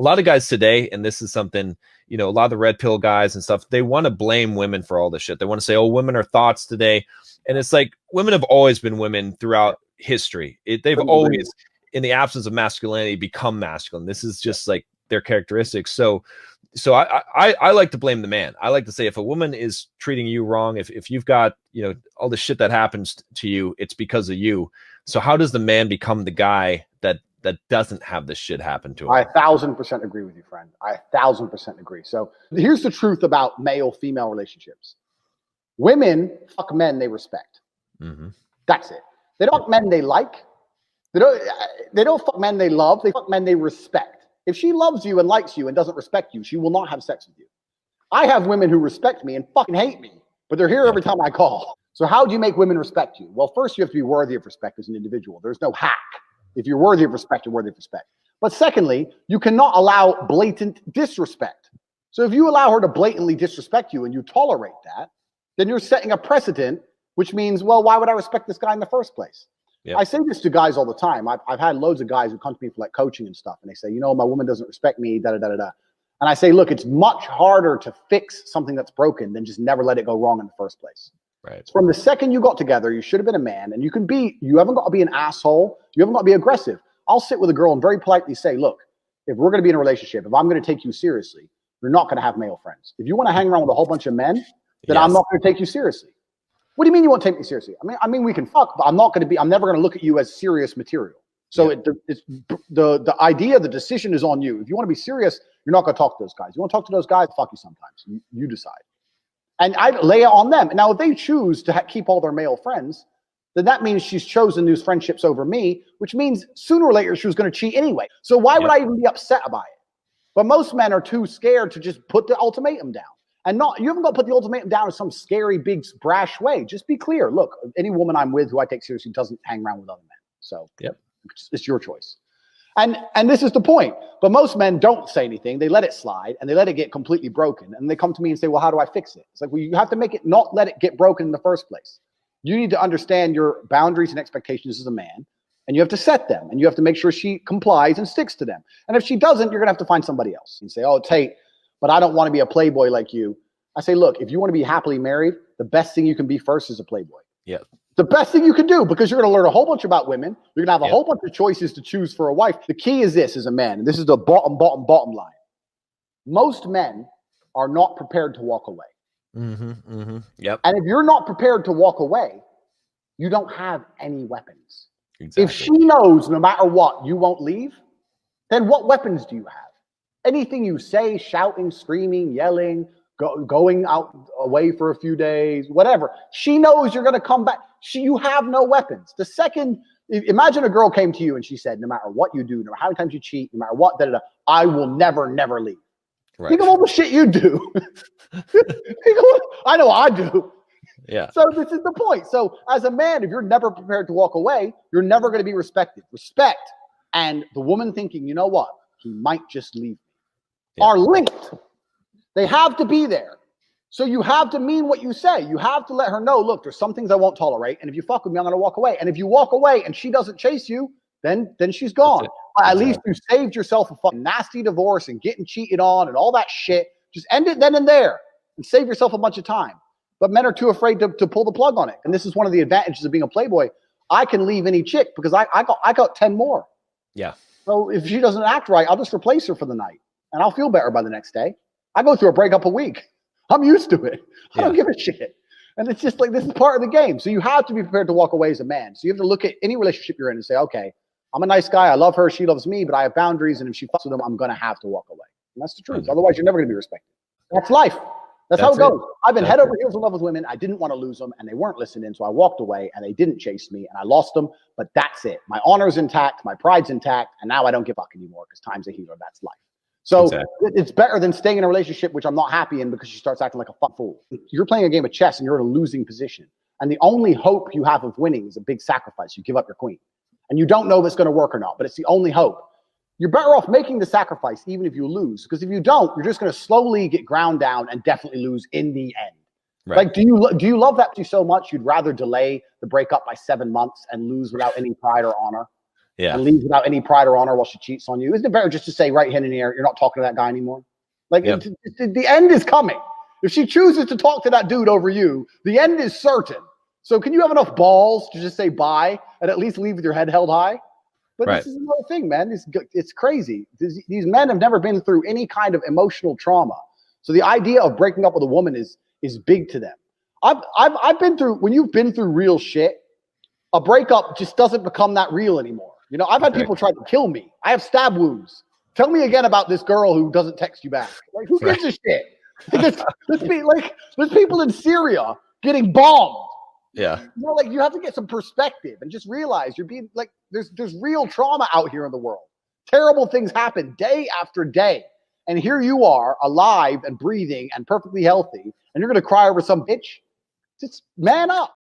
A lot of guys today, and this is something, a lot of the red pill guys and stuff, they want to blame women for all this shit. They want to say, oh, women are thoughts today. And it's like, women have always been women throughout history. They've always, in the absence of masculinity, become masculine. This is just like their characteristics. So I like to blame the man. I like to say, if a woman is treating you wrong, if you've got, all the shit that happens to you, it's because of you. So how does the man become the guy that doesn't have this shit happen to him? I 1,000% agree with you, friend. I 1,000% agree. So here's the truth about male-female relationships. Women fuck men they respect. Mm-hmm. That's it. They don't fuck men they like. They don't fuck men they love. They fuck men they respect. If she loves you and likes you and doesn't respect you, she will not have sex with you. I have women who respect me and fucking hate me, but they're here every time I call. So how do you make women respect you? Well, first you have to be worthy of respect as an individual. There's no hack. If you're worthy of respect, you're worthy of respect. But secondly, you cannot allow blatant disrespect. So if you allow her to blatantly disrespect you and you tolerate that, then you're setting a precedent, which means, well, why would I respect this guy in the first place? Yep. I say this to guys all the time. I've had loads of guys who come to me for like coaching and stuff, and they say, my woman doesn't respect me, da-da-da-da-da. And I say, look, it's much harder to fix something that's broken than just never let it go wrong in the first place. Right. From the second you got together, you should have been a man, and you haven't got to be an asshole. You haven't got to be aggressive. I'll sit with a girl and very politely say, look, if we're going to be in a relationship, if I'm going to take you seriously, you're not going to have male friends. If you want to hang around with a whole bunch of men, then I'm not going to take you seriously. What do you mean you won't take me seriously? I mean, we can fuck, but I'm never going to look at you as serious material. So the idea, the decision is on you. If you want to be serious, you're not going to talk to those guys. You want to talk to those guys, fuck you sometimes. You decide. And I lay it on them. Now, if they choose to keep all their male friends, then that means she's chosen those friendships over me, which means sooner or later she was going to cheat anyway. So why would I even be upset about it? But most men are too scared to just put the ultimatum down. And you haven't got to put the ultimatum down in some scary, big, brash way. Just be clear. Look, any woman I'm with who I take seriously doesn't hang around with other men. So it's your choice. And this is the point. But most men don't say anything. They let it slide and they let it get completely broken. And they come to me and say, well, how do I fix it? It's like, well, you have to make it not let it get broken in the first place. You need to understand your boundaries and expectations as a man. And you have to set them. And you have to make sure she complies and sticks to them. And if she doesn't, you're going to have to find somebody else. And say, oh, Tate, but I don't want to be a playboy like you. I say, look, if you want to be happily married, the best thing you can be first is a playboy. Yeah. The best thing you can do, because you're going to learn a whole bunch about women. You're going to have a whole bunch of choices to choose for a wife. The key is this as a man, and this is the bottom line. Most men are not prepared to walk away. Mm-hmm, mm-hmm. Yep. And if you're not prepared to walk away, you don't have any weapons. Exactly. If she knows no matter what, you won't leave, then what weapons do you have? Anything you say, shouting, screaming, yelling, going out away for a few days, whatever. She knows you're going to come back. You have no weapons. The second, imagine a girl came to you and she said, no matter what you do, no matter how many times you cheat, no matter what, I will never leave. Right. Think of all the shit you do. I know I do. Yeah. So this is the point. So as a man, if you're never prepared to walk away, you're never going to be respected. Respect and the woman thinking, you know what, he might just leave me, are linked. They have to be there. So you have to mean what you say. You have to let her know, look, there's some things I won't tolerate. And if you fuck with me, I'm going to walk away. And if you walk away and she doesn't chase you, then she's gone. At least you saved yourself a fucking nasty divorce and getting cheated on and all that shit. Just end it then and there and save yourself a bunch of time. But men are too afraid to pull the plug on it. And this is one of the advantages of being a playboy. I can leave any chick because I got 10 more. Yeah. So if she doesn't act right, I'll just replace her for the night. And I'll feel better by the next day. I go through a breakup a week. I'm used to it. I don't give a shit. And it's just like, this is part of the game. So you have to be prepared to walk away as a man. So you have to look at any relationship you're in and say, okay, I'm a nice guy. I love her. She loves me, but I have boundaries. And if she fucks with them, I'm going to have to walk away. And that's the truth. Otherwise, you're never going to be respected. That's life. That's how it goes. I've been head over heels in love with women. I didn't want to lose them and they weren't listening. So I walked away and they didn't chase me and I lost them. But that's it. My honor's intact. My pride's intact. And now I don't give a fuck anymore because time's a healer. That's life. So it's better than staying in a relationship, which I'm not happy in because she starts acting like a fuck fool. You're playing a game of chess and you're in a losing position. And the only hope you have of winning is a big sacrifice. You give up your queen. And you don't know if it's going to work or not, but it's the only hope. You're better off making the sacrifice even if you lose. Because if you don't, you're just going to slowly get ground down and definitely lose in the end. Right. Like, do you love that so much you'd rather delay the breakup by 7 months and lose without any pride or honor? Yeah. and leaves without any pride or honor while she cheats on you? Isn't it better just to say right hand in the air, you're not talking to that guy anymore? Like Yep. the end is coming. If she chooses to talk to that dude over you, the end is certain. So can you have enough balls to just say bye and at least leave with your head held high? But Right. this is another thing, man. It's crazy. These men have never been through any kind of emotional trauma. So the idea of breaking up with a woman is big to them. I've been through, when you've been through real shit, a breakup just doesn't become that real anymore. You know, I've had people try to kill me. I have stab wounds. Tell me again about this girl who doesn't text you back. Like, who gives a shit? There's people in Syria getting bombed. Yeah. You know, like, you have to get some perspective and just realize you're being like, there's real trauma out here in the world. Terrible things happen day after day. And here you are, alive and breathing and perfectly healthy, and you're going to cry over some bitch? Just man up.